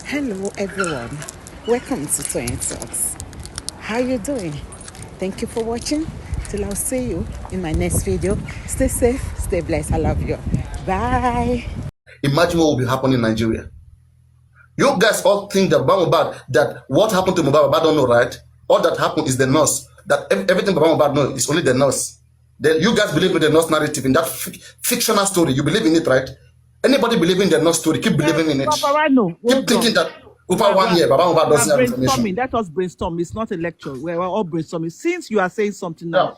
Hello everyone, welcome to Twin Talks. How you doing? Thank you for watching. Till I'll see you in my next video. Stay safe, stay blessed. I love you. Bye. Imagine what will be happening in Nigeria. You guys all think that Baba Mohbad, that what happened to Baba Mohbad don't know, right? All that happened is the nurse. That everything Baba Mohbad knows is only the nurse. Then you guys believe in the nurse narrative, in that fictional story. You believe in it, right? Anybody believe in the nurse story, keep believing in it. Keep thinking that over 1 year, Baba Mohbad doesn't have information. Let us brainstorm. It's not a lecture. We're all brainstorming. Since you are saying something now,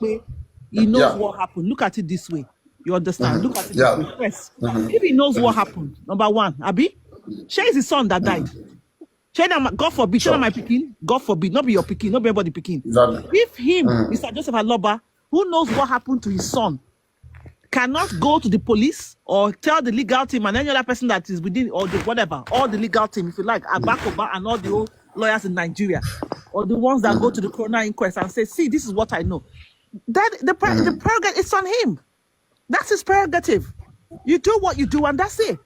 he knows what happened. Look at it this way. You understand? Look at it this way. Yes. If he knows what happened, number one, Abi, Shay is his son that died. God forbid, my picking. God forbid, not be your picking, not be everybody picking. If him, Mr. Joseph Aloba, who knows what happened to his son, cannot go to the police or tell the legal team and any other person that is within, or the whatever, all the legal team, if you like, Abakoba and all the old lawyers in Nigeria, or the ones that go to the coroner inquest and say, see, this is what I know. That the prerogative, it's on him. That's his prerogative. You do what you do, and that's it.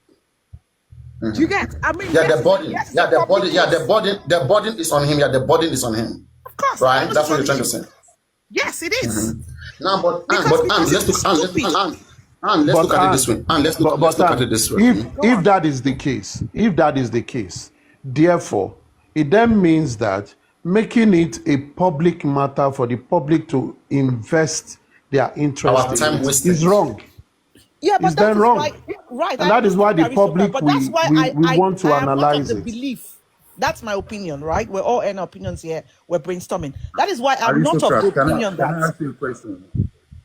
Do you get? I mean, the burden is on him. Yeah, the burden is on him. Of course, right? That's what you're trying to say. Yes, it is. Now, let's look at it this way. Let's look at it this way. If that is the case, therefore, it then means that making it a public matter for the public to invest their interest in it is wrong. Yeah, but that's wrong. Right. And that is why the public we want to analyze it. Belief. That's my opinion, right? We're all in opinions here. We're brainstorming. That is why I'm not of the opinion that. Can I ask you a question?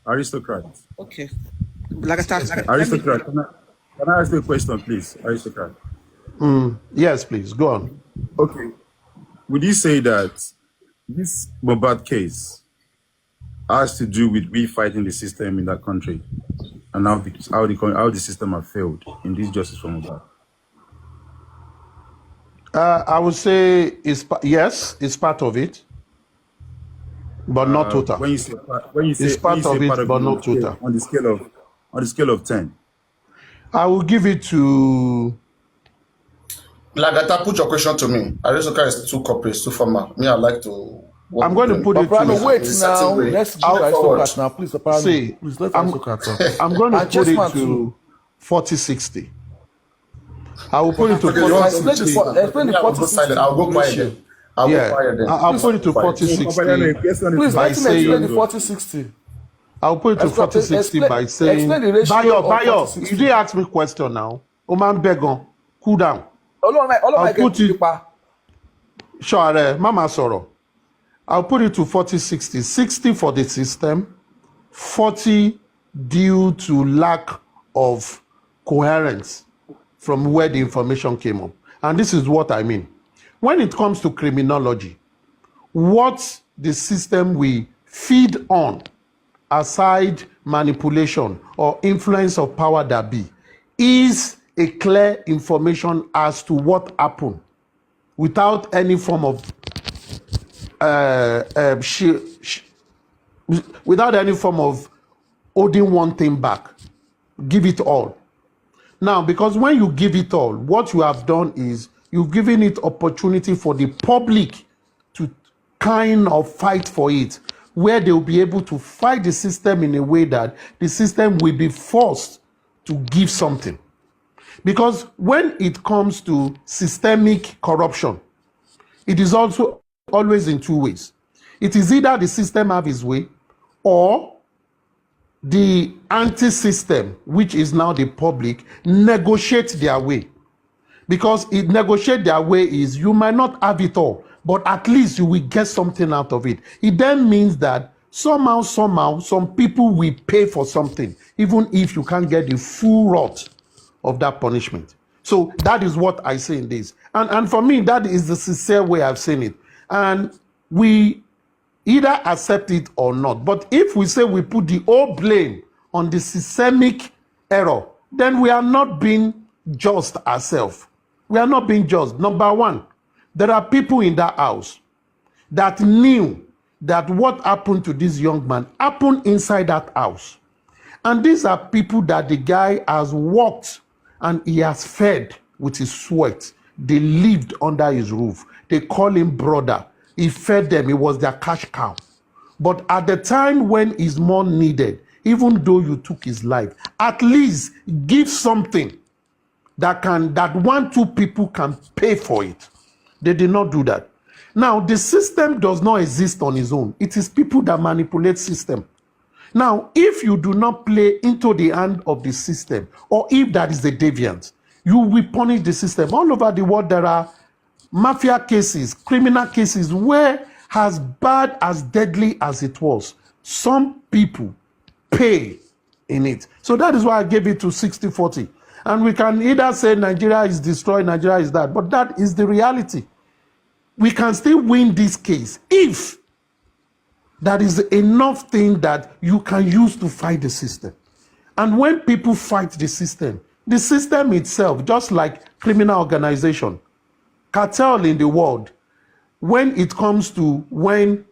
Aristocrat. Okay. Like I started. Aristocrat. Can I ask you a question, please? Aristocrat. Yes, please. Go on. Okay. Would you say that this Mohbad case has to do with we fighting the system in that country and how the system have failed in this justice for Mohbad? I would say yes, it's part of it, but not total. When you say it's part of it, but not total. On the scale of 10, I will give it to. Lagata, put your question to me. Aristotle is too corporate, too formal. Me, I like to. I'm going to put it to. Wait now. Let's give Aristocrat now, please. See, please let Aristocrat talk. I'm going to put it to 40-60. I will put it to 40-60. Explain the 40-60. I'll go quiet then. I'll put it to 40-60 Please by saying the 40-60. I'll put it to 40-60 by saying Bayo, you didn't ask me question now. Oman Begon, cool down. I'll put it. Sure, Mama Soro. I'll put it to 40-60. 60 for the system, 40 due to lack of coherence from where the information came up. And this is what I mean. When it comes to criminology, what the system we feed on, aside manipulation or influence of power that be, is a clear information as to what happened without any form of without any form of holding one thing back. Give it all. Now, because when you give it all, what you have done is you've given it opportunity for the public to kind of fight for it, where they'll be able to fight the system in a way that the system will be forced to give something. Because when it comes to systemic corruption, it is also always in two ways. It is either the system have its way or the anti-system, which is now the public, negotiate their way. Because it negotiate their way is you might not have it all, but at least you will get something out of it. It then means that somehow, some people will pay for something, even if you can't get the full rot of that punishment. So that is what I say in this. And for me, that is the sincere way I've seen it. And we either accept it or not. But if we say we put the whole blame on the systemic error, then we are not being just ourselves. We are not being just. Number one, there are people in that house that knew that what happened to this young man happened inside that house. And these are people that the guy has worked and he has fed with his sweat. They lived under his roof. They call him brother. He fed them. He was their cash cow. But at the time when he's more needed, even though you took his life, at least give something that 2 people can pay for it. They did not do that. Now, the system does not exist on its own. It is people that manipulate system. Now, if you do not play into the hand of the system, or if that is a deviant, you will punish the system. All over the world, there are mafia cases, criminal cases, where as bad, as deadly as it was, some people pay in it. So that is why I gave it to 60-40. And we can either say Nigeria is destroyed, Nigeria is that, but that is the reality. We can still win this case if that is enough thing that you can use to fight the system. And when people fight the system itself, just like criminal organization, cartel in the world, when it comes to when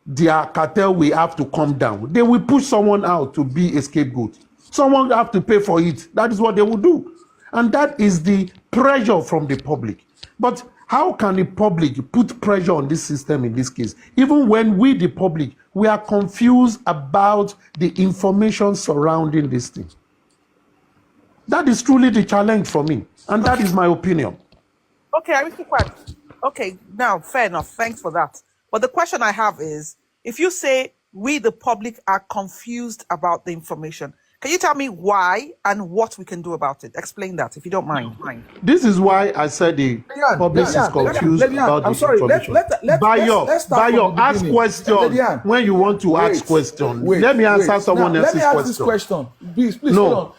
their cartel will have to come down, they will push someone out to be a scapegoat. Someone have to pay for it. That is what they will do. And that is the pressure from the public. But how can the public put pressure on this system in this case? Even when we, the public, we are confused about the information surrounding this thing. That is truly the challenge for me. And that is my opinion. Okay, I will keep quiet. Okay, now, fair enough. Thanks for that. But the question I have is, if you say we, the public, are confused about the information, can you tell me why and what we can do about it? Explain that, if you don't mind. This is why I said the public is confused about this information. Bayo, ask question when you want to ask question. Let me answer someone else's question. This question. Please, no.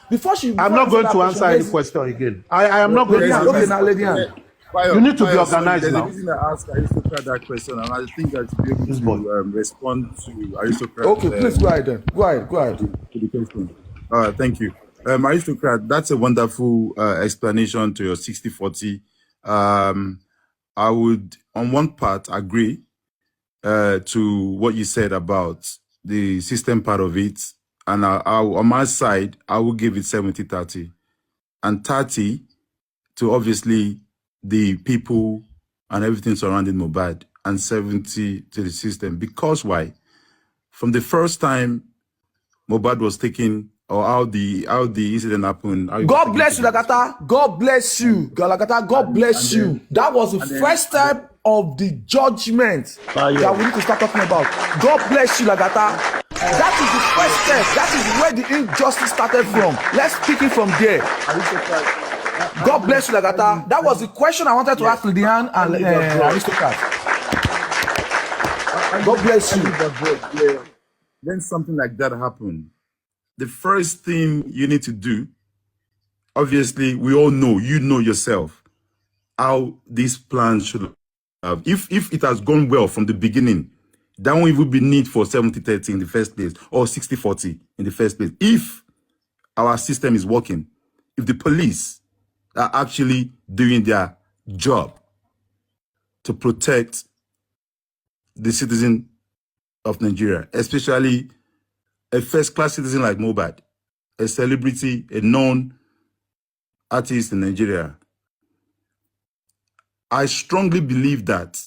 I'm not going to answer any question again. I am not going to answer. Okay, now, Lady Anne. You need to be organized now. The reason I asked Aristocrat that question, and I think that to be able to respond to Aristocrat. Okay, please go ahead then. Go ahead. To the question. Thank you. Aristocrat, that's a wonderful explanation to your 60-40. I would, on one part, agree to what you said about the system part of it. And on my side, I will give it 70-30. And 30 to obviously the people and everything surrounding Mohbad, and 70 to the system. Because why? From the first time Mohbad was taken, or how the incident happened. God bless you, Lagata. God bless you, Galagata. God bless you. That was the first step of the judgment that we need to start talking about. God bless you, Lagata. That is the first step. That is where the injustice started from. Let's pick it from there. God bless you, Lagata. That was the question I wanted to ask Lydian and Aristocrat. God bless you. When something like that happened, the first thing you need to do, obviously, we all know, you know yourself, how this plan should have. If it has gone well from the beginning, there won't even be need for 70-30 in the first place, or 60-40 in the first place. If our system is working, if the police are actually doing their job to protect the citizen of Nigeria, especially a first-class citizen like Mohbad, a celebrity, a known artist in Nigeria, I strongly believe that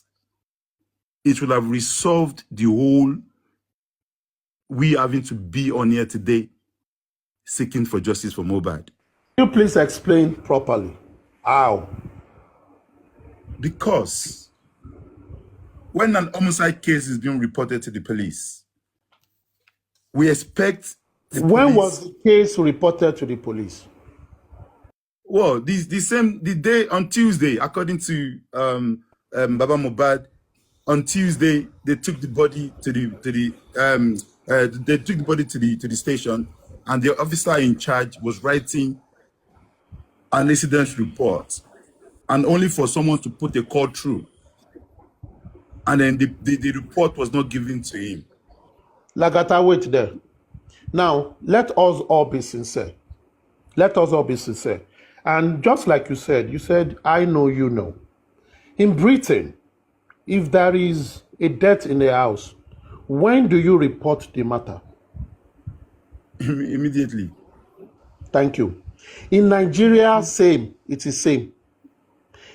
it will have resolved the whole we having to be on here today seeking for justice for Mohbad. Can you please explain properly how? Because when an homicide case is being reported to the police, we expect the When police, was the case reported to the police? well, the day on Tuesday, according to Baba Mohbad, on Tuesday they took the body to the station, and the officer in charge was writing an incident report, and only for someone to put a call through, and then the report was not given to him. Lagata, wait there. Now, let us all be sincere. Let us all be sincere. And just like you said, I know you know. In Britain, if there is a death in the house, when do you report the matter? Immediately. Thank you. In Nigeria, same. It is same.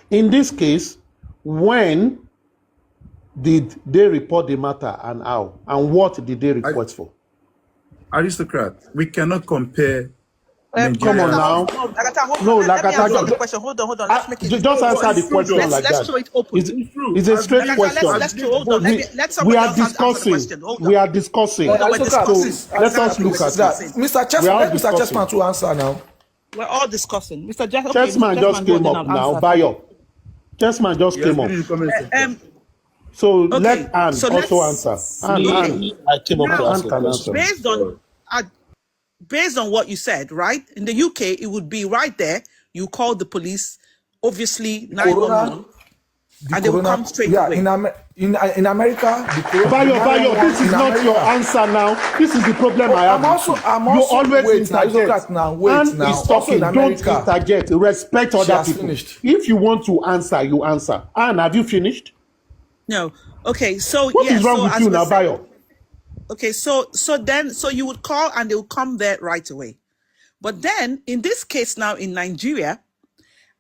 In this case, when did they report the matter and how? And what did they report for? Aristocrat, we cannot compare Come on now. No, Lagata, the question. Hold on. Let's make it. just answer the question like let's that. throw it open. It's a straight question. Hold on. Let We somebody are else answer the discussing. question. Hold on. We are discussing. Hold on, we're discussing. So let us look at that. it. Mr. Chessman, let Mr. Chessman to answer now. We're all discussing. Mr. Chessman just came up now. Bayo. Chessman just came up. So let Anne also answer. Anne. I came up to ask a question. Based on what you said, right? In the UK, it would be right there. You call the police, obviously 911, and they will come straight away. In America, Bayo, this is not your answer now. This is the problem I have. I'm you also always wait interject. now. Anne is talking. Don't interject. Respect other people. Finished. If you want to answer, you answer. Anne, have you finished? No. Okay. So what is wrong with you now, Bayo? Okay. So you would call and they will come there right away. But then in this case now in Nigeria,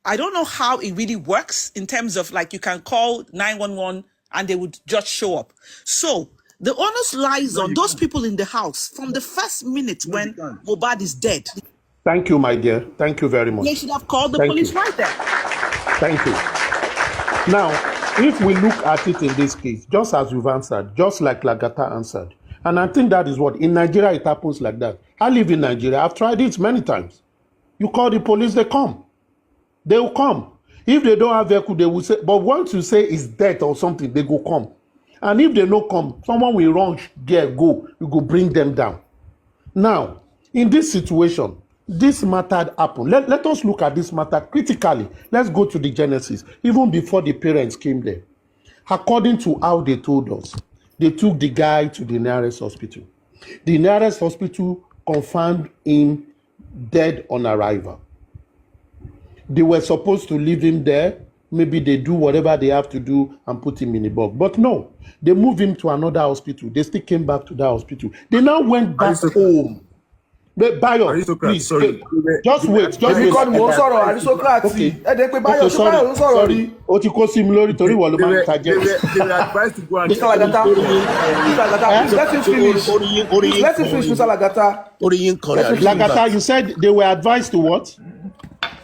I don't know how it really works in terms of like you can call 911 and they would just show up. So the onus lies on those people in the house from the first minute when Mohbad is dead. Thank you, my dear. Thank you very much. They should have called the police right there. Thank you. Now, if we look at it in this case, just as you've answered, just like Lagata answered, and I think that is what, in Nigeria, it happens like that. I live in Nigeria. I've tried it many times. You call the police, they come. They will come. If they don't have vehicle, they will say, but once you say it's death or something, they go come. And if they don't come, someone will run, go. You go bring them down. Now, in this situation, this matter happened. Let us look at this matter critically. Let's go to the genesis. Even before the parents came there. According to how they told us, they took the guy to the nearest hospital. The nearest hospital confirmed him dead on arrival. They were supposed to leave him there. Maybe they do whatever they have to do and put him in a box. But no, they moved him to another hospital. They still came back to that hospital. They now went back home. Bayo, please, just wait. Okay, sorry. Sorry. O ti kó sí mi lórí torí wọ́n ló máa ń tajẹ́. They were advised to go and Mr. Lagata, let him finish. Let him finish, Mr. Lagata. Lagata, you said they were advised to what?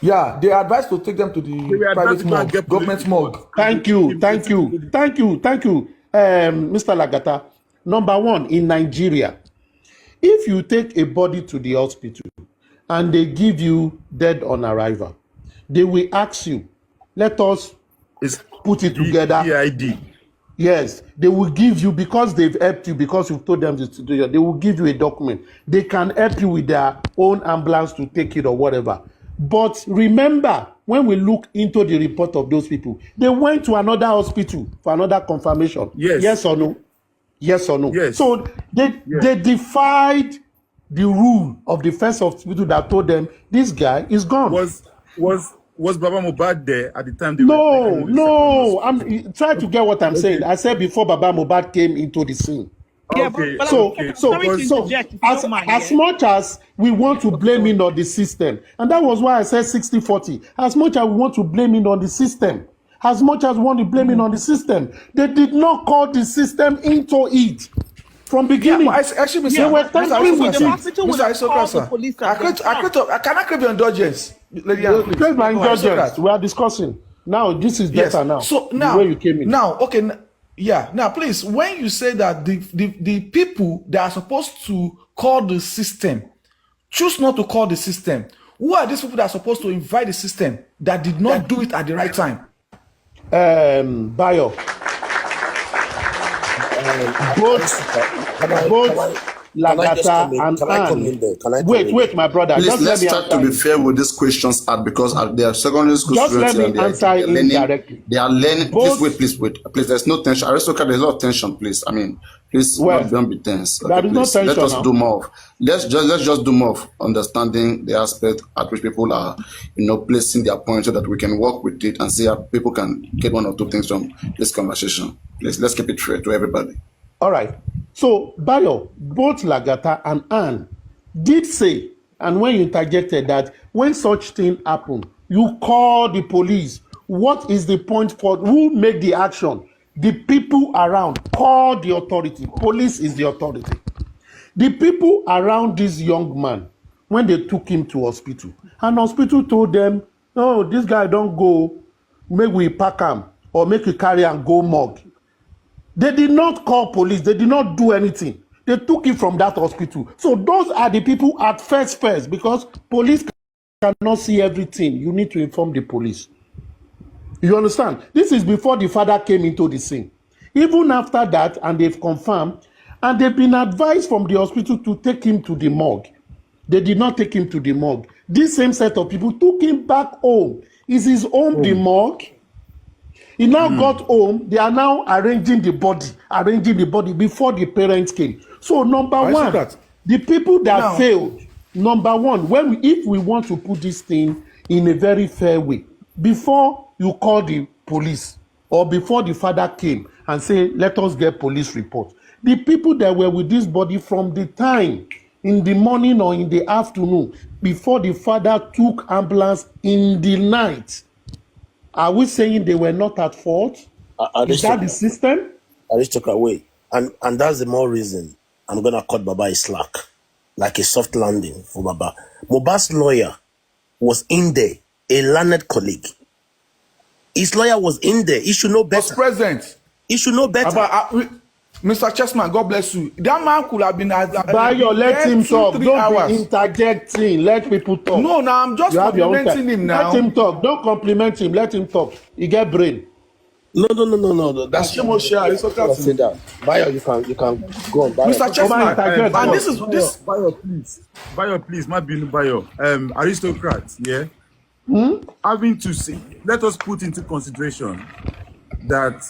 Yeah, they are advised to take them to the private morgue, government morgue. Thank you, Mr. Lagata. Number one, in Nigeria, if you take a body to the hospital and they give you dead on arrival, they will ask you, let us put it together. EID. Yes, they will give you, because they've helped you, because you've told them to do it, they will give you a document. They can help you with their own ambulance to take it or whatever. But remember, when we look into the report of those people, they went to another hospital for another confirmation. Yes. Yes or no? Yes or no? Yes. So they defied the rule of the first hospital that told them this guy is gone. Was Baba Mohbad there at the time? No. I'm trying to get what I'm saying. I said before Baba Mohbad came into the scene. Yeah, so as much as we want to blame it on the system, and that was why I said 60-40, as much as we want to blame it on the system, as much as we want to blame it on the system, they did not call the system into it from beginning. Yeah, actually, they were tampering with it. Can I crave your indulgence? Crave my indulgence. We are discussing. Now, this is better now. So now, the way you came in. Now, okay. Yeah. Now, please, when you say that the people that are supposed to call the system choose not to call the system, who are these people that are supposed to invite the system that did not do it at the right time? Bayo. Both Lagata and Anne. Wait, my brother. Please, let's start to be fair with these questions because they are secondary school students. Just let me answer indirectly. They are learning. Please wait. There's no tension. Aristocrat, there's a lot of tension, please. I mean, please don't be tense. Okay, there is no tension. Let us do more. Let's just do more of understanding the aspect at which people are, placing their points so that we can work with it and see how people can get one or two things from this conversation. Please, let's keep it fair to everybody. All right. So, Bayo, both Lagata and Anne did say, and when you interjected that when such thing happen, you call the police. what is the point for who make the action? The people around. Call the authority. Police is the authority. The people around this young man, when they took him to hospital, and hospital told them, "Oh, this guy don't go, make we pack him or make we carry and go morgue." They did not call police. They did not do anything. They took him from that hospital. So those are the people at first, because police cannot see everything. You need to inform the police. You understand? This is before the father came into the scene. Even after that, and they've confirmed, and they've been advised from the hospital to take him to the morgue. They did not take him to the morgue. This same set of people took him back home. Is his home the morgue? He now got home. They are now arranging the body before the parents came. So number one, the people that failed, number one, if we want to put this thing in a very fair way, before you call the police or before the father came and say, let us get police report, the people that were with this body from the time in the morning or in the afternoon before the father took ambulance in the night, are we saying they were not at fault? Is that the system? Aristocrat, wait. And that's the more reason I'm going to cut Baba a slack, like a soft landing for Baba. Mohbad's lawyer was in there, a learned colleague. His lawyer was in there. He should know better. Was present. He should know better. Mr. Chessman, God bless you. That man could have been... Bayo, let him talk. Don't be interjecting. Let people talk. No, now I'm just complimenting him now. Let him talk. Don't compliment him. Let him talk. He get brain. No. That's say that. Bayo, you can go on. Bayo. Mr. Chessman, and this is this. Bayo, please, my Bayo. Aristocrat, yeah. Having to say, let us put into consideration that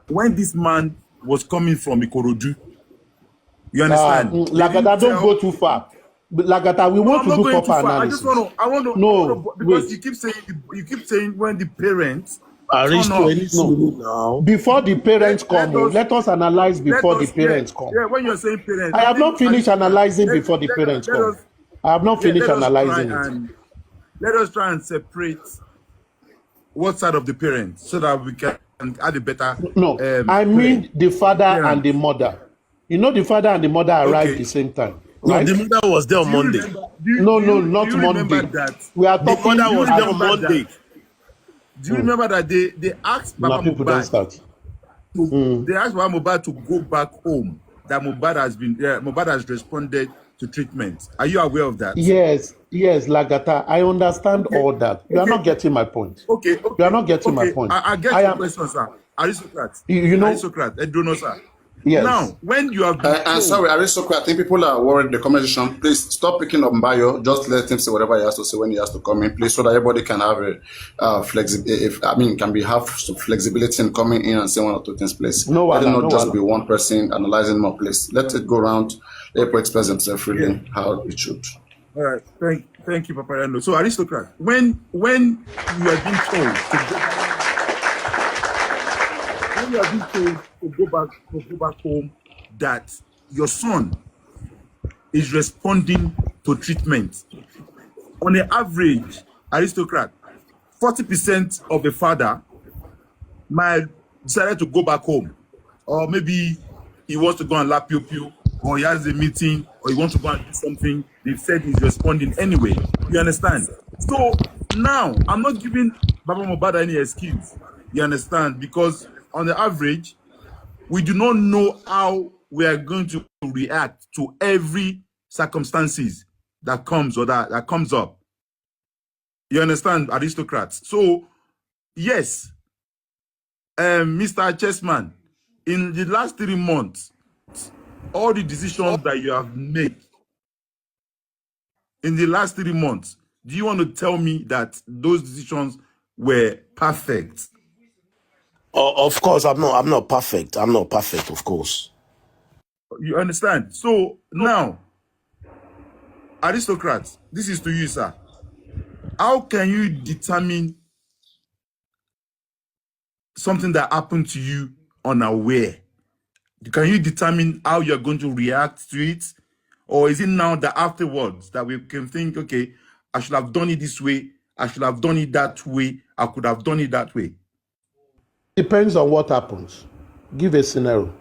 when this man was coming from Ikorodu, you understand? Lagata, don't go too far. Lagata, we want to do proper analysis. I want to, because wait. you keep saying when the parents before the parents come, let us analyze before the parents come. Yeah, when you're saying parents, I have not finished analyzing before the parents come. I have not finished analyzing it. Let us try and separate what side of the parents so that we can add a better. No, I mean the father and the mother. You know, the father and the mother arrived at the same time. Right? No, the mother was there on Monday. Not Monday. We are talking. The mother was there on Monday. Do you remember that they asked Baba Mohbad? They asked Baba Mohbad to go back home. That Mohbad has responded to treatment. Are you aware of that? Yes, Lagata. I understand all that. You are not getting my point. Okay. You are not getting my point. I get your question, sir. Aristocrat. You know, Aristocrat. I don't know, sir. Yes. Now, when you have I'm sorry, Aristocrat, I think people are worried the conversation. Please stop picking up Bayo. Just let him say whatever he has to say when he has to come in, please, so that everybody can have have some flexibility in coming in and say one or two things, please. Let it not just be one person analyzing more, please. Let it go around. Let people express themselves freely how it should. All right, thank you, Papa Yando. So, Aristocrat, when you are being told to go back home, that your son is responding to treatment, on the average, Aristocrat, 40% of the father might decide to go back home, or maybe he wants to go and lap pew, or he has a meeting, or he wants to go and do something. They said he's responding anyway. You understand? So now I'm not giving Baba Mohbad any excuse. You understand? Because on the average, we do not know how we are going to react to every circumstances that comes or that comes up. You understand, Aristocrats? So yes, Mr. Chessman, in the last 3 months, all the decisions that you have made in the last 3 months, do you want to tell me that those decisions were perfect? Of course, I'm not perfect. I'm not perfect, of course. You understand? So now, Aristocrats, this is to you, sir. How can you determine something that happened to you unaware? Can you determine how you're going to react to it? Or is it now that afterwards that we can think, okay, I should have done it this way, I should have done it that way. I could have done it that way. Depends on what happens. Give a scenario.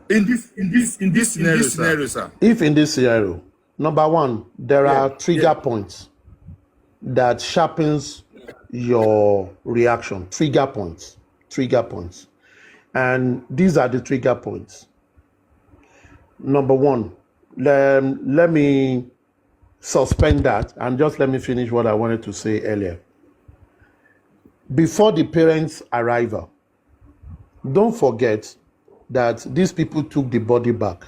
In this scenario, sir. If in this scenario, number one, there are trigger points that sharpens your reaction. Trigger points. And these are the trigger points. Number one, let me suspend that and just let me finish what I wanted to say earlier. Before the parents' arrival, don't forget that these people took the body back.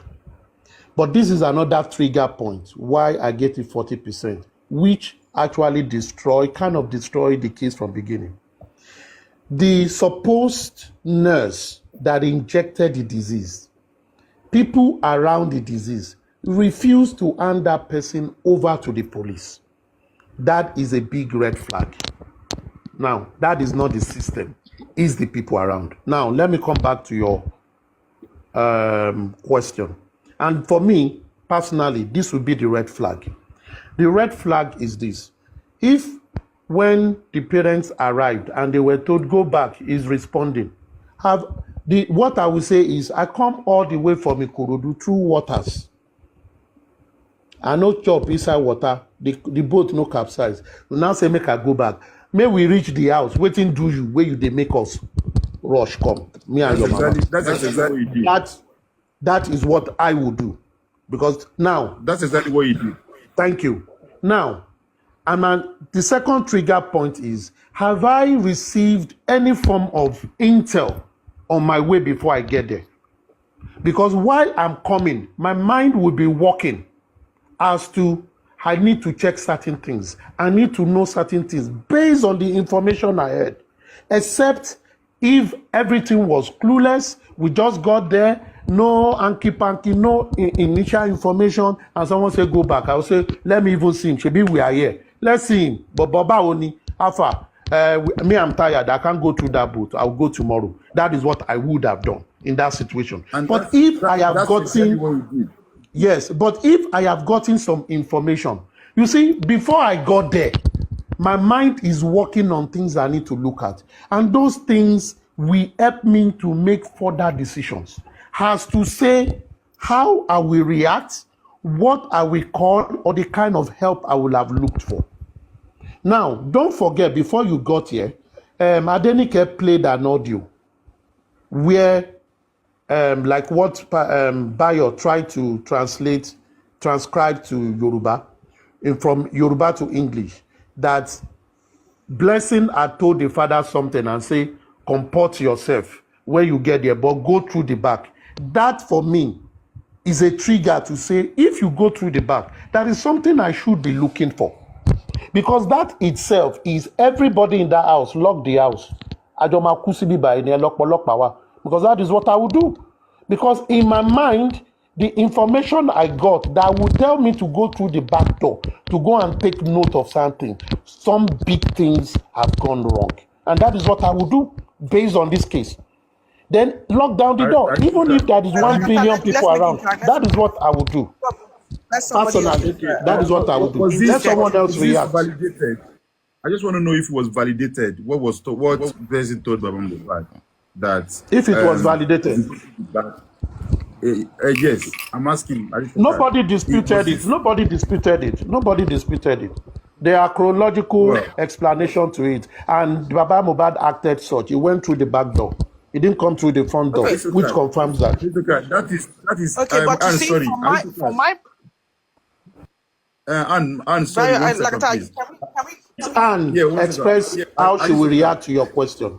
But this is another trigger point why I get it 40%, which actually kind of destroyed the case from beginning. The supposed nurse that injected the disease, people around the disease refused to hand that person over to the police. That is a big red flag. Now, that is not the system, it's the people around. Now, let me come back to your question. And for me, personally, this would be the red flag. The red flag is this. If when the parents arrived and they were told, go back, is responding, what I will say is, I come all the way from Ikorodu through waters. I no chop inside water, the boat no capsize. We now say, make I go back. May we reach the house, waiting do you, where you they make us rush come. Me and your mama. That's exactly what you did. That is what I would do. Because now... That's exactly what you do. Thank you. Now, the second trigger point is, have I received any form of intel on my way before I get there? Because while I'm coming, my mind will be working as to, I need to check certain things. I need to know certain things based on the information I had. Except if everything was clueless, we just got there, no hanky-panky, no initial information, and someone say, go back. I will say, let me even see him. Maybe we are here. Let's see him. But Baba Oni, Alpha, me, I'm tired. I can't go through that boat. I'll go tomorrow. That is what I would have done in that situation. And but if I have gotten... Exactly what you did. Yes, but if I have gotten some information, you see, before I got there, my mind is working on things I need to look at. And those things will help me to make further decisions. Has to say how I will react, what I will call, or the kind of help I will have looked for. Now, don't forget, before you got here, Adenike played an audio where, like what Bayo tried to transcribe to Yoruba, from Yoruba to English, that Blessing had told the father something and say, comport yourself when you get there, but go through the back. That, for me, is a trigger to say, if you go through the back, that is something I should be looking for. Because that itself is everybody in that house, lock the house. Because that is what I would do. Because in my mind, the information I got that would tell me to go through the back door, to go and take note of something. Some big things have gone wrong. And that is what I would do based on this case. Then lock down the door. Even if there is 1 billion people around, that is what I would do. Personally, that is what I would do. Let someone else react. Validated? I just want to know if it was validated. What Blessing told Baba Mohbad? That if it was validated. Yes, I'm asking. Nobody disputed it. Nobody disputed it. Nobody disputed it. There are chronological explanation to it. And Baba Mohbad acted such. He went through the back door. He didn't come through the front door, which confirms that. That is. Okay, but you see, sorry. for my and sorry, and express how she will react to your question.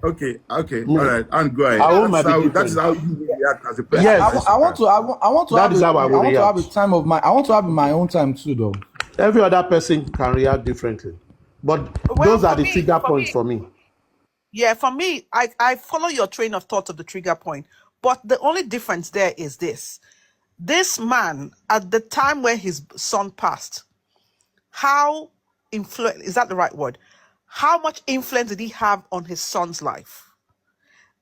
Okay, all right, and go ahead. That is how you react as a person. Yes, I want to that is how I will react. I want to have my own time too, though. Every other person can react differently, but those are the trigger points for me. Yeah, for me, I follow your train of thought of the trigger point, but the only difference there is this. This man, at the time when his son passed, how influence, is that the right word? How much influence did he have on his son's life?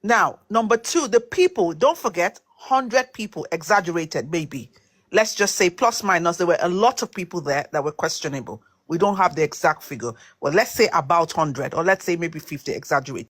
Now, number two, the people, don't forget, 100 people, exaggerated maybe. Let's just say plus minus, there were a lot of people there that were questionable. We don't have the exact figure. Well, let's say about 100, or let's say maybe 50, exaggerate.